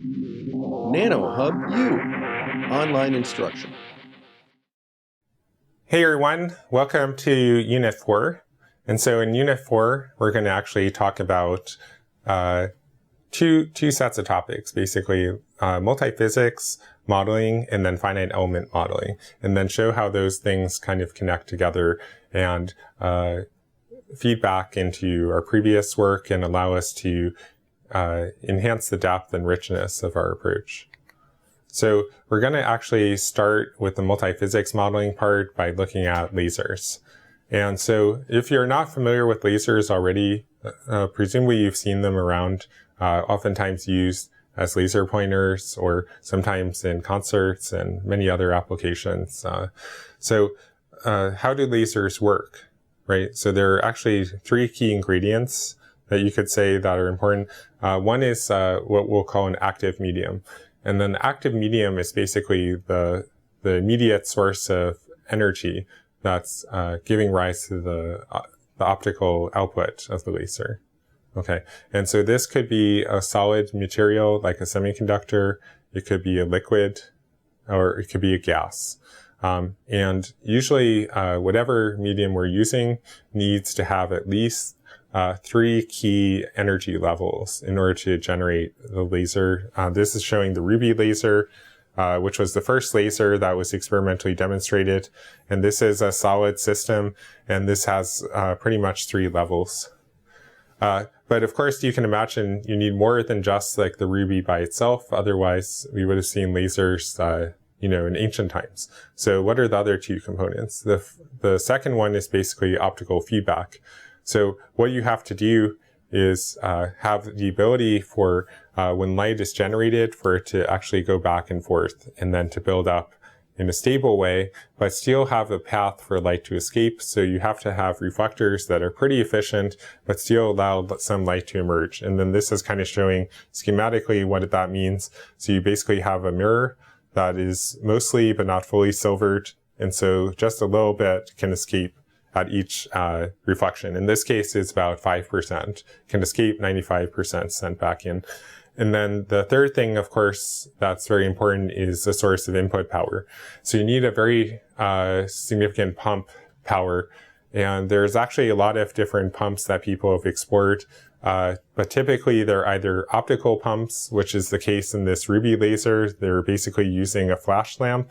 NanoHub U, online instruction. Hey everyone, welcome to Unit 4. And so in Unit 4, we're going to actually talk about two sets of topics, basically multiphysics modeling and then finite element modeling, and then show how those things kind of connect together and feed back into our previous work and allow us to enhance the depth and richness of our approach. So we're going to actually start with the multiphysics modeling part by looking at lasers. And so if you're not familiar with lasers already, presumably you've seen them around, oftentimes used as laser pointers or sometimes in concerts and many other applications. So how do lasers work, right? So there are actually three key ingredients that you could say that are important. One is what we'll call an active medium. And then the active medium is basically the immediate source of energy that's giving rise to the optical output of the laser. Okay, and so this could be a solid material like a semiconductor, it could be a liquid, or it could be a gas. And usually whatever medium we're using needs to have at least three key energy levels in order to generate the laser. This is showing the Ruby laser, which was the first laser that was experimentally demonstrated. And this is a solid system, and this has pretty much three levels. But of course, you can imagine you need more than just like the Ruby by itself. Otherwise, we would have seen lasers, in ancient times. So what are the other two components? The second one is basically optical feedback. So what you have to do is have the ability for when light is generated for it to actually go back and forth and then to build up in a stable way, but still have a path for light to escape. So you have to have reflectors that are pretty efficient, but still allow some light to emerge. And then this is kind of showing schematically what that means. So you basically have a mirror that is mostly but not fully silvered. And so just a little bit can escape at each reflection. In this case, it's about 5%. Can escape 95% sent back in. And then the third thing, of course, that's very important is the source of input power. So you need a very significant pump power. And there's actually a lot of different pumps that people have explored. But typically they're either optical pumps, which is the case in this Ruby laser. They're basically using a flash lamp.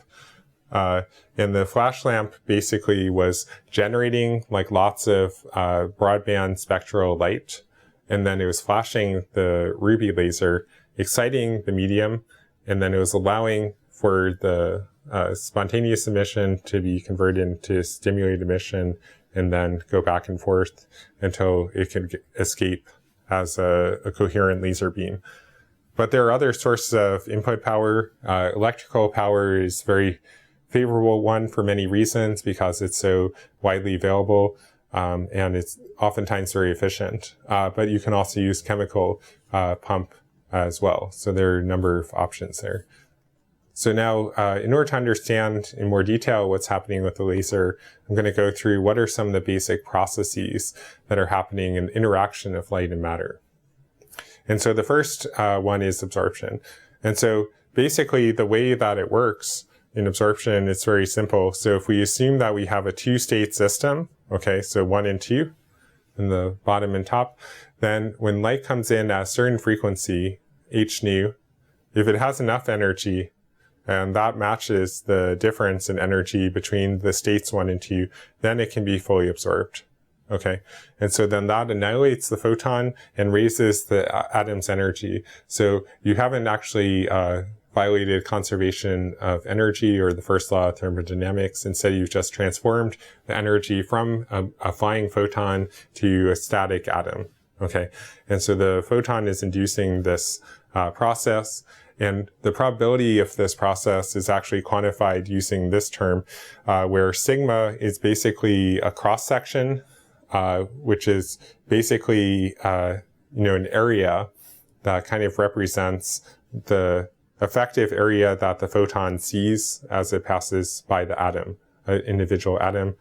And the flash lamp basically was generating like lots of broadband spectral light. And then it was flashing the Ruby laser, exciting the medium, and then it was allowing for the spontaneous emission to be converted into stimulated emission and then go back and forth until it can escape as a coherent laser beam. But there are other sources of input power. Electrical power is very favorable one for many reasons because it's so widely available. And it's oftentimes very efficient. But you can also use chemical pump as well. So there are a number of options there. So now, in order to understand in more detail what's happening with the laser, I'm going to go through what are some of the basic processes that are happening in the interaction of light and matter. And so the first one is absorption. And so basically the way that it works in absorption, it's very simple. So if we assume that we have a two-state system, okay, so 1 and 2 in the bottom and top, then when light comes in at a certain frequency, h nu, if it has enough energy, and that matches the difference in energy between the states 1 and 2, then it can be fully absorbed. Okay, and so then that annihilates the photon and raises the atom's energy. So you haven't actually violated conservation of energy or the first law of thermodynamics. Instead, you've just transformed the energy from a flying photon to a static atom. Okay, and so the photon is inducing this process. And the probability of this process is actually quantified using this term, where sigma is basically a cross-section, which is basically, an area that kind of represents the effective area that the photon sees as it passes by the atom, an individual atom.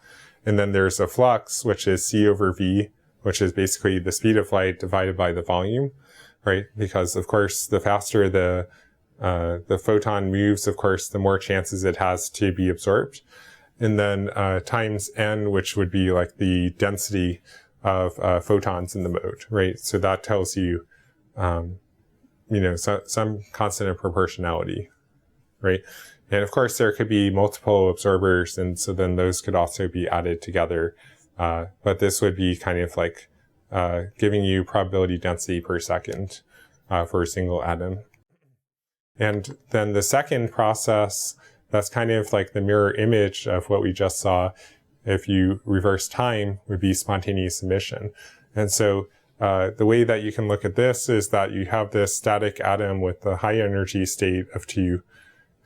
And then there's a flux, which is c over v, which is basically the speed of light divided by the volume. right? Because of course, the faster the photon moves, of course, the more chances it has to be absorbed. And then times n, which would be like the density of photons in the mode, right? So that tells you, some constant of proportionality, right? And of course, there could be multiple absorbers, and so then those could also be added together. But this would be kind of like giving you probability density per second for a single atom. And then the second process, that's kind of like the mirror image of what we just saw, if you reverse time, would be spontaneous emission. And so the way that you can look at this is that you have this static atom with the high energy state of 2,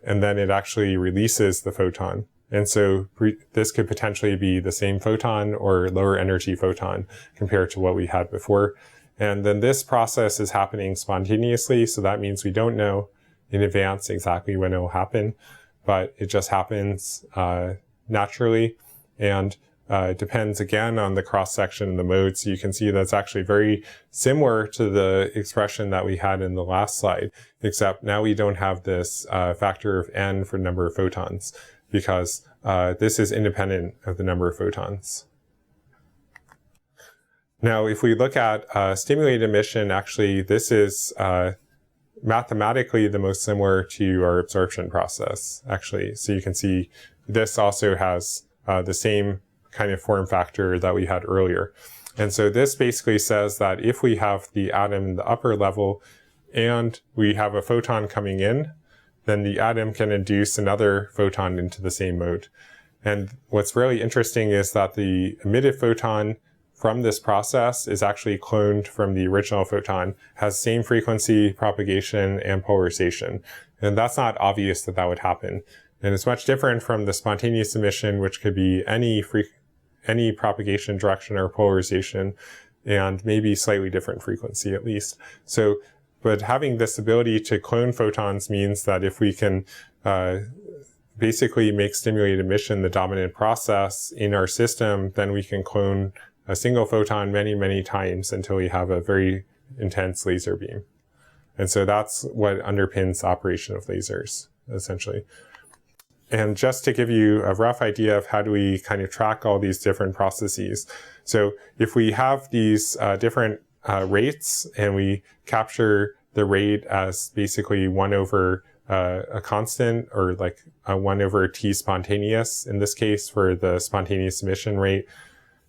and then it actually releases the photon. And so this could potentially be the same photon or lower energy photon compared to what we had before. And then this process is happening spontaneously, so that means we don't know in advance exactly when it will happen, but it just happens naturally, and it depends again on the cross-section in the mode. So you can see that's actually very similar to the expression that we had in the last slide, except now we don't have this factor of n for number of photons, because this is independent of the number of photons. Now, if we look at stimulated emission, actually this is mathematically the most similar to our absorption process, actually. So you can see this also has the same kind of form factor that we had earlier. And so this basically says that if we have the atom in the upper level and we have a photon coming in, then the atom can induce another photon into the same mode. And what's really interesting is that the emitted photon from this process is actually cloned from the original photon, has same frequency, propagation, and polarization. And that's not obvious that that would happen. And it's much different from the spontaneous emission, which could be any propagation direction or polarization, and maybe slightly different frequency at least. So, but having this ability to clone photons means that if we can basically make stimulated emission the dominant process in our system, then we can clone a single photon many, many times until we have a very intense laser beam. And so that's what underpins the operation of lasers, essentially. And just to give you a rough idea of how do we kind of track all these different processes. So if we have these different rates and we capture the rate as basically 1 over a constant, or like 1 over t spontaneous in this case for the spontaneous emission rate,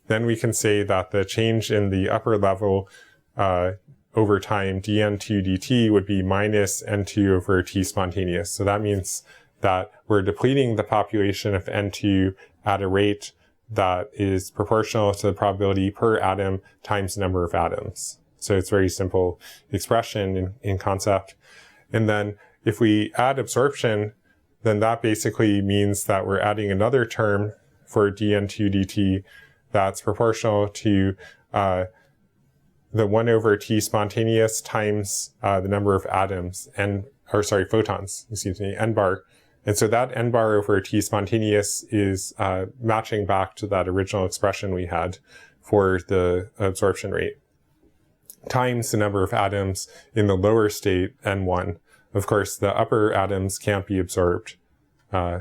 then we can say that the change in the upper level over time, dn2 dt, would be minus n2 over t spontaneous. So that means that we're depleting the population of N2 at a rate that is proportional to the probability per atom times the number of atoms. So it's a very simple expression in concept. And then if we add absorption, then that basically means that we're adding another term for dn2 dt that's proportional to the 1 over t spontaneous times the number of atoms, photons, n bar. And so that n bar over t spontaneous is matching back to that original expression we had for the absorption rate, times the number of atoms in the lower state, n1. Of course, the upper atoms can't be absorbed,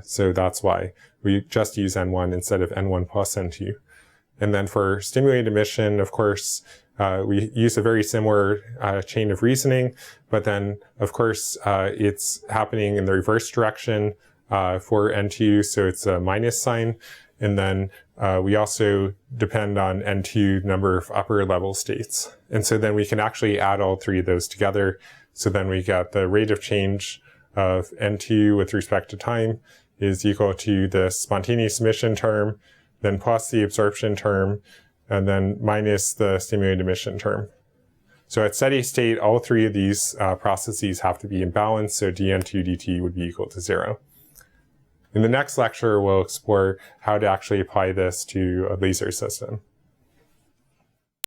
so that's why we just use n1 instead of n1 plus n2. And then for stimulated emission, of course, we use a very similar chain of reasoning, but then, of course, it's happening in the reverse direction for N2, so it's a minus sign. And then we also depend on N2 number of upper level states. And so then we can actually add all three of those together. So then we get the rate of change of N2 with respect to time is equal to the spontaneous emission term, then plus the absorption term, and then minus the stimulated emission term. So at steady state, all three of these processes have to be in balance, so dn2 dt would be equal to 0. In the next lecture, we'll explore how to actually apply this to a laser system.